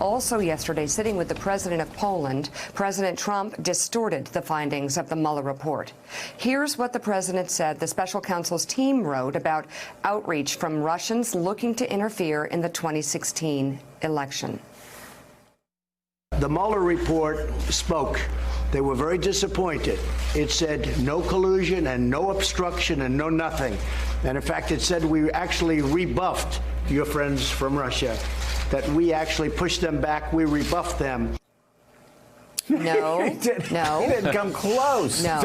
Also yesterday, sitting with the president of Poland, President Trump distorted the findings of the Mueller report. Here's what the president said the special counsel's team wrote about outreach from Russians looking to interfere in the 2016 election. The Mueller report spoke. They were very disappointed. It said no collusion and no obstruction and no nothing. And in fact, it said we actually rebuffed your friends from Russia, that we actually pushed them back, we rebuffed them. No, no. He didn't come close. No.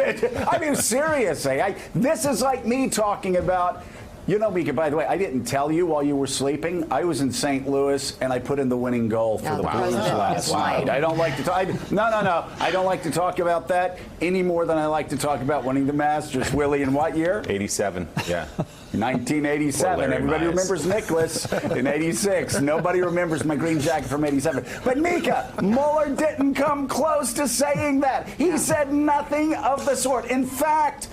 I mean, seriously, this is like me talking about, you know, Mika, by the way, I didn't tell you while you were sleeping. I was in St. Louis, and I put in the winning goal for the Blues last night. I don't like to talk. No. I don't like to talk about that any more than I like to talk about winning the Masters. Willie, in what year? 87. Yeah. 1987. Everybody remembers Nicklaus in 86. Nobody remembers my green jacket from 87. But Mika, Mueller didn't come close to saying that. He said nothing of the sort. In fact,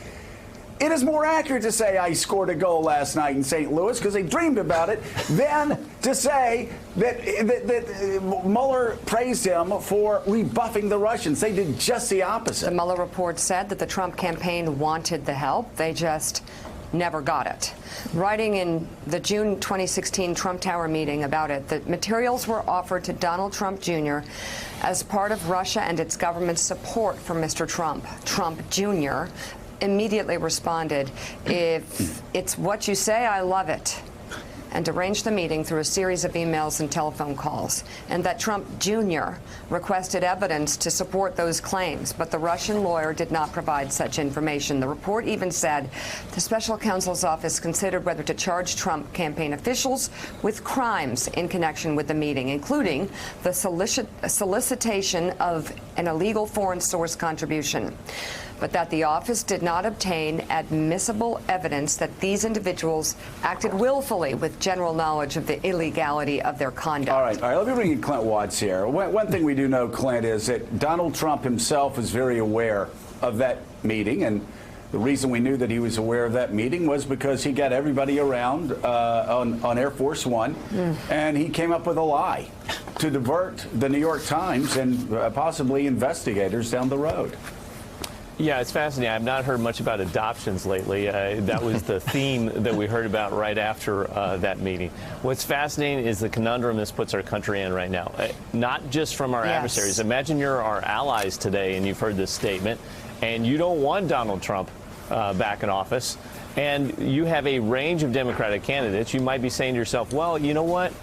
it is more accurate to say I scored a goal last night in St. Louis because they dreamed about it than to say that Mueller praised him for rebuffing the Russians. They did just the opposite. The Mueller report said that the Trump campaign wanted the help. They just never got it. Writing in the June 2016 Trump Tower meeting about it, the materials were offered to Donald Trump Jr. as part of Russia and its government's support for Mr. Trump. Trump Jr. immediately responded, "If it's what you say, I love it," and arranged the meeting through a series of emails and telephone calls, and that Trump Jr. requested evidence to support those claims, but the Russian lawyer did not provide such information. The report even said the special counsel's office considered whether to charge Trump campaign officials with crimes in connection with the meeting, including the solicitation of an illegal foreign source contribution, but that the office did not obtain admissible evidence that these individuals acted willfully with general knowledge of the illegality of their conduct. All right, let me bring in Clint Watts here. One thing we do know, Clint, is that Donald Trump himself is very aware of that meeting, and the reason we knew that he was aware of that meeting was because he got everybody around on Air Force One, and he came up with a lie to divert the New York Times and possibly investigators down the road. Yeah, it's fascinating. I've not heard much about adoptions lately. That was the theme that we heard about right after that meeting. What's fascinating is the conundrum this puts our country in right now. Not just from our adversaries. Imagine you're our allies today and you've heard this statement and you don't want Donald Trump back in office, and you have a range of Democratic candidates. You might be saying to yourself, well, you know what?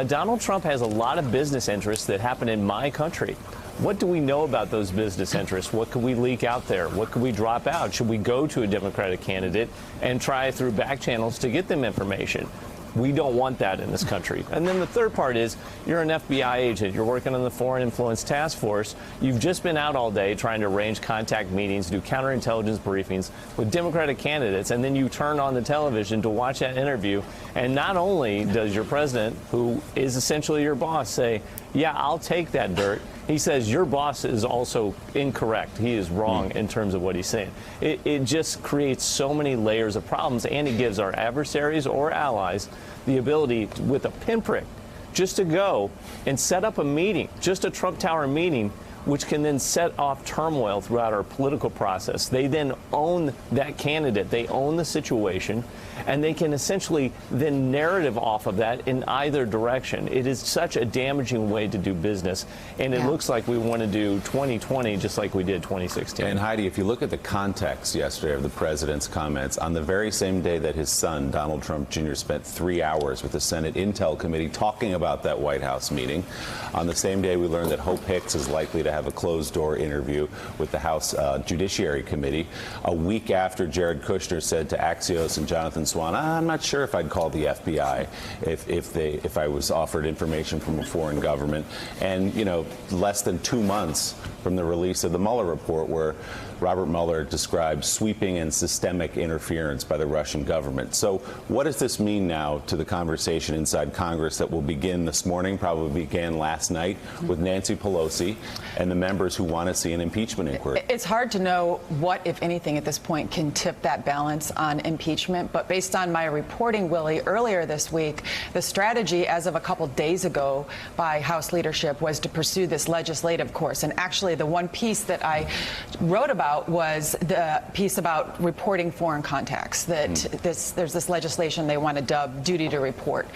Donald Trump has a lot of business interests that happen in my country. What do we know about those business interests? What could we leak out there? What could we drop out? Should we go to a Democratic candidate and try through back channels to get them information? We don't want that in this country. And then the third part is you're an FBI agent. You're working on the Foreign Influence Task Force. You've just been out all day trying to arrange contact meetings, do counterintelligence briefings with Democratic candidates, and then you turn on the television to watch that interview. And not only does your president, who is essentially your boss, say, yeah, I'll take that dirt, he says your boss is also incorrect. He is wrong in terms of what he's saying. It just creates so many layers of problems, and it gives our adversaries or allies the ability, with a pinprick, just to go and set up a meeting, just a Trump Tower meeting, which can then set off turmoil throughout our political process. They then own that candidate. They own the situation, and they can essentially then narrative off of that in either direction. It is such a damaging way to do business, and it looks like we want to do 2020 just like we did 2016. And Heidi, if you look at the context yesterday of the president's comments, on the very same day that his son, Donald Trump Jr., spent 3 hours with the Senate Intel Committee talking about that White House meeting, on the same day we learned that Hope Hicks is likely to have a closed-door interview with the House Judiciary Committee, a week after Jared Kushner said to Axios and Jonathan Swan, I'm not sure if I'd call the FBI if I was offered information from a foreign government, and, you know, less than 2 months from the release of the Mueller report, where Robert Mueller described sweeping and systemic interference by the Russian government. So what does this mean now to the conversation inside Congress that will begin this morning, probably began last night, with Nancy Pelosi and and the members who want to see an impeachment inquiry. It's hard to know what, if anything, at this point can tip that balance on impeachment. But based on my reporting, Willie, earlier this week, the strategy as of a couple days ago by House leadership was to pursue this legislative course. And actually, the one piece that I wrote about was the piece about reporting foreign contacts, that there's this legislation they want to dub duty to report.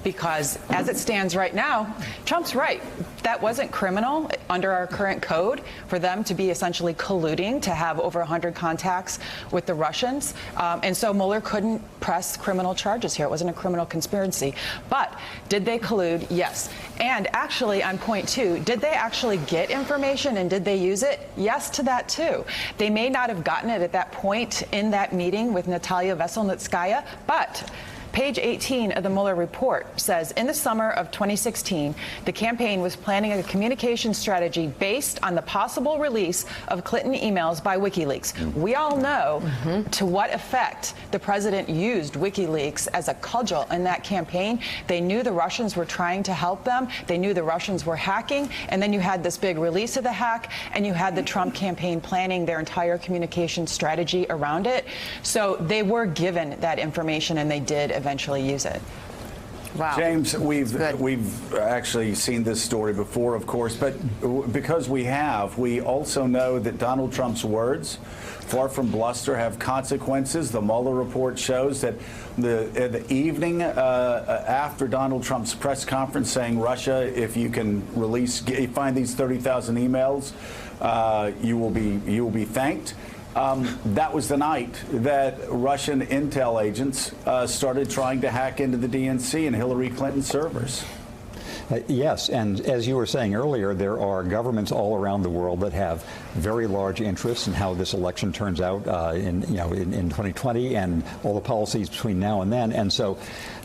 Because as it stands right now, Trump's right. That wasn't criminal under our current code for them to be essentially colluding to have over 100 contacts with the Russians. And so Mueller couldn't press criminal charges here. It wasn't a criminal conspiracy. But did they collude? Yes. And actually, on point two, did they actually get information and did they use it? Yes to that, too. They may not have gotten it at that point in that meeting with Natalia Veselnitskaya, but page 18 of the Mueller report says, in the summer of 2016, the campaign was planning a communication strategy based on the possible release of Clinton emails by WikiLeaks. We all know to what effect the president used WikiLeaks as a cudgel in that campaign. They knew the Russians were trying to help them. They knew the Russians were hacking. And then you had this big release of the hack, and you had the Trump campaign planning their entire communication strategy around it. So they were given that information, and they did eventually use it. Wow. James, we've actually seen this story before, of course, but because we also know that Donald Trump's words, far from bluster, have consequences. The Mueller report shows that the evening after Donald Trump's press conference saying, Russia, if you can find these 30,000 emails, you will be thanked. That was the night that Russian intel agents started trying to hack into the DNC and Hillary Clinton servers. Yes, and as you were saying earlier, there are governments all around the world that have very large interests in how this election turns out in 2020 and all the policies between now and then. And so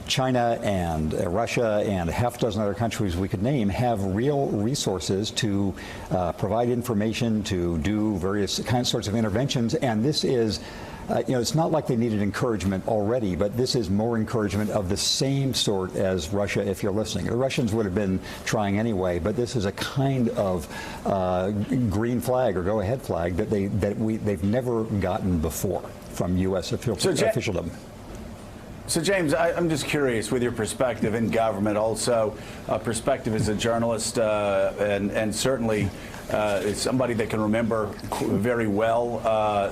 China and Russia and a half dozen other countries we could name have real resources to provide information, to do various sorts of interventions. And this is, it's not like they needed encouragement already, but this is more encouragement of the same sort as Russia, if you're listening. The Russians would have been trying anyway, but this is a kind of green flag or go-ahead flag that they've never gotten before from U.S. officialdom. So, James, I'm just curious, with your perspective in government, also perspective as a journalist, and certainly somebody that can remember very well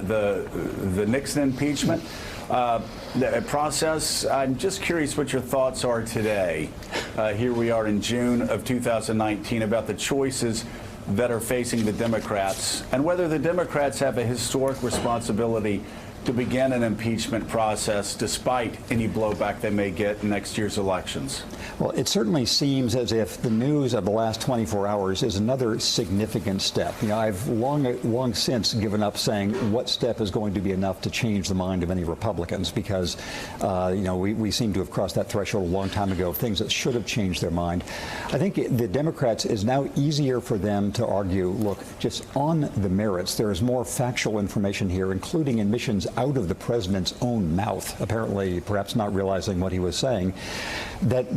the Nixon impeachment process. I'm just curious what your thoughts are today. Here we are in June of 2019 about the choices that are facing the Democrats and whether the Democrats have a historic responsibility to begin an impeachment process despite any blowback they may get in next year's elections. Well, it certainly seems as if the news of the last 24 hours is another significant step. I've long since given up saying what step is going to be enough to change the mind of any Republicans because, we seem to have crossed that threshold a long time ago of things that should have changed their mind. I think the Democrats is now easier for them to argue, look, just on the merits, there is more factual information here, including admissions out of the president's own mouth, apparently perhaps not realizing what he was saying, that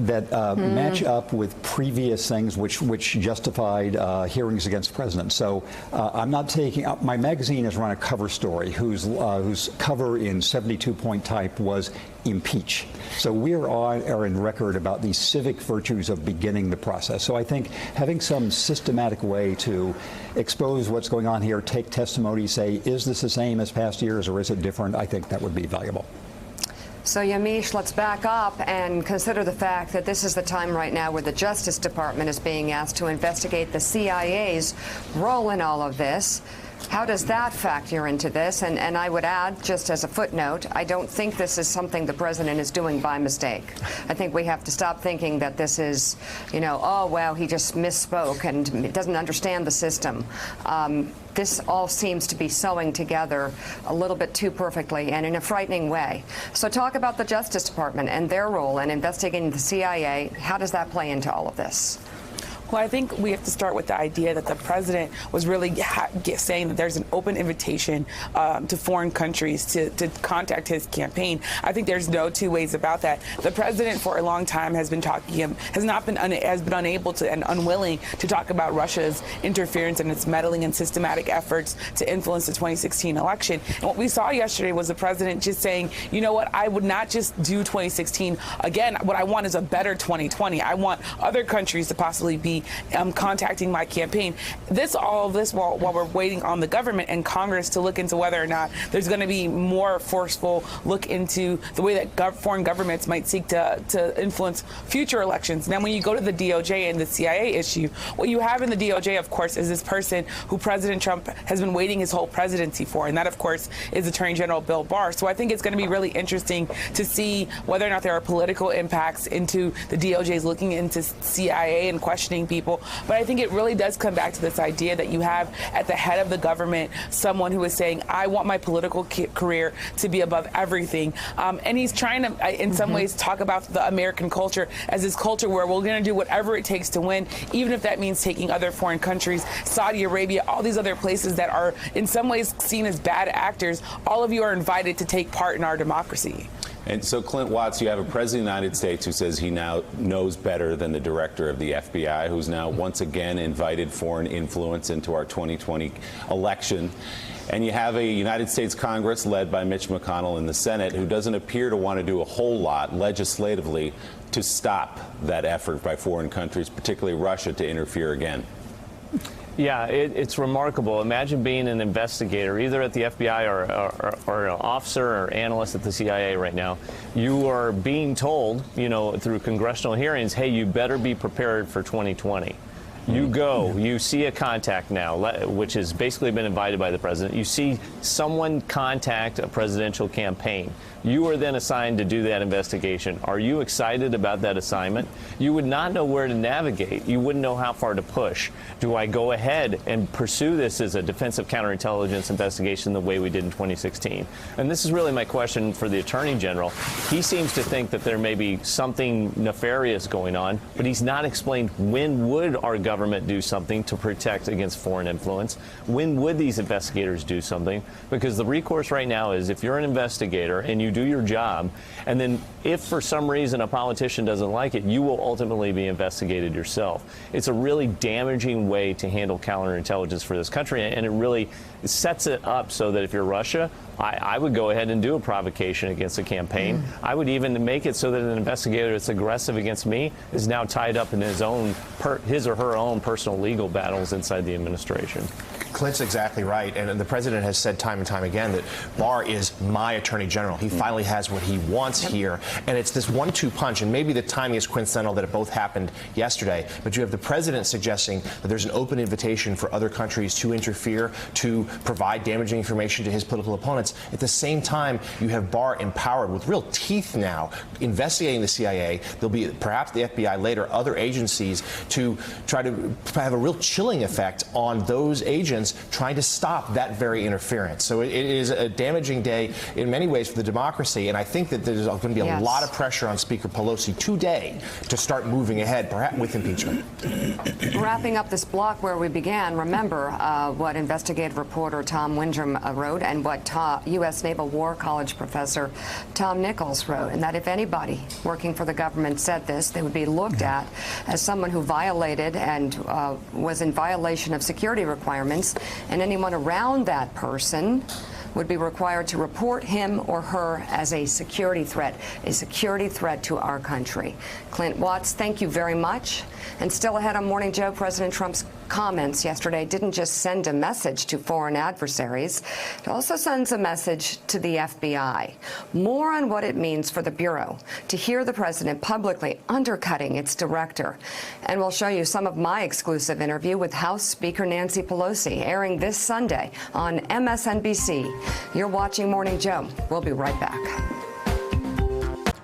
match up with previous things which justified hearings against the president. So I'm not taking my magazine has run a cover story whose cover in 72-point type was impeach. So we are in record about the civic virtues of beginning the process. So I think having some systematic way to expose what's going on here, take testimony, say, is this the same as past years or is it different? I think that would be valuable. So, Yamiche, let's back up and consider the fact that this is the time right now where the Justice Department is being asked to investigate the CIA's role in all of this. How does that factor into this? And I would add, just as a footnote, I don't think this is something the president is doing by mistake. I think we have to stop thinking that this is, oh, well, he just misspoke and doesn't understand the system. This all seems to be sewing together a little bit too perfectly and in a frightening way. So talk about the Justice Department and their role in investigating the CIA. How does that play into all of this? Well, I think we have to start with the idea that the president was really saying that there's an open invitation to foreign countries to contact his campaign. I think there's no two ways about that. The president, for a long time, has been unable to and unwilling to talk about Russia's interference and its meddling and systematic efforts to influence the 2016 election. And what we saw yesterday was the president just saying, you know what, I would not just do 2016 again. What I want is a better 2020. I want other countries to possibly be contacting my campaign. All of this while we're waiting on the government and Congress to look into whether or not there's going to be more forceful look into the way that foreign governments might seek to influence future elections. Now, when you go to the DOJ and the CIA issue, what you have in the DOJ, of course, is this person who President Trump has been waiting his whole presidency for, and that, of course, is Attorney General Bill Barr. So I think it's going to be really interesting to see whether or not there are political impacts into the DOJ's looking into CIA and questioning people. But I think it really does come back to this idea that you have at the head of the government someone who is saying, I want my political career to be above everything. And he's trying to, in some ways, talk about the American culture as this culture where we're going to do whatever it takes to win, even if that means taking other foreign countries, Saudi Arabia, all these other places that are in some ways seen as bad actors. All of you are invited to take part in our democracy. And so, Clint Watts, you have a president of the United States who says he now knows better than the director of the FBI, who's now once again invited foreign influence into our 2020 election. And you have a United States Congress led by Mitch McConnell in the Senate who doesn't appear to want to do a whole lot legislatively to stop that effort by foreign countries, particularly Russia, to interfere again. Yeah, it's remarkable. Imagine being an investigator, either at the FBI or an officer or analyst at the CIA right now. You are being told, through congressional hearings, hey, you better be prepared for 2020. You go, you see a contact now, which has basically been invited by the president. You see someone contact a presidential campaign. You are then assigned to do that investigation. Are you excited about that assignment? You would not know where to navigate. You wouldn't know how far to push. Do I go ahead and pursue this as a defensive counterintelligence investigation the way we did in 2016? And this is really my question for the Attorney General. He seems to think that there may be something nefarious going on, but he's not explained when would our government do something to protect against foreign influence? When would these investigators do something? Because the recourse right now is if you're an investigator and you do your job, and then if for some reason a politician doesn't like it, you will ultimately be investigated yourself. It's a really damaging way to handle counterintelligence for this country, and it really sets it up so that if you're Russia, I would go ahead and do a provocation against a campaign. I would even make it so that an investigator that's aggressive against me is now tied up in his or her own personal legal battles inside the administration. Clint's exactly right, and the president has said time and time again that Barr is my attorney general. He finally has what he wants here, and it's this 1-2 punch, and maybe the timing is coincidental that it both happened yesterday, but you have the president suggesting that there's an open invitation for other countries to interfere, to provide damaging information to his political opponents. At the same time, you have Barr empowered with real teeth now, investigating the CIA. There'll be perhaps the FBI later, other agencies, to try to have a real chilling effect on those agents trying to stop that very interference. So it is a damaging day in many ways for the democracy, and I think that there's going to be a lot of pressure on Speaker Pelosi today to start moving ahead, perhaps with impeachment. Wrapping up this block where we began, remember what investigative reporter Tom Windrum wrote and what U.S. Naval War College professor Tom Nichols wrote, and that if anybody working for the government said this, they would be looked at as someone who violated and was in violation of security requirements, and anyone around that person would be required to report him or her as a security threat to our country. Clint Watts, thank you very much. And still ahead on Morning Joe, President Trump's comments yesterday didn't just send a message to foreign adversaries, it also sends a message to the FBI. More on what it means for the Bureau to hear the president publicly undercutting its director. And we'll show you some of my exclusive interview with House Speaker Nancy Pelosi, airing this Sunday on MSNBC. You're watching Morning Joe. We'll be right back.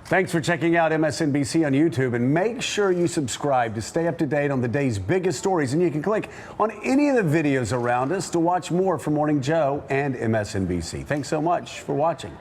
Thanks for checking out MSNBC on YouTube, and make sure you subscribe to stay up to date on the day's biggest stories. And you can click on any of the videos around us to watch more from Morning Joe and MSNBC. Thanks so much for watching.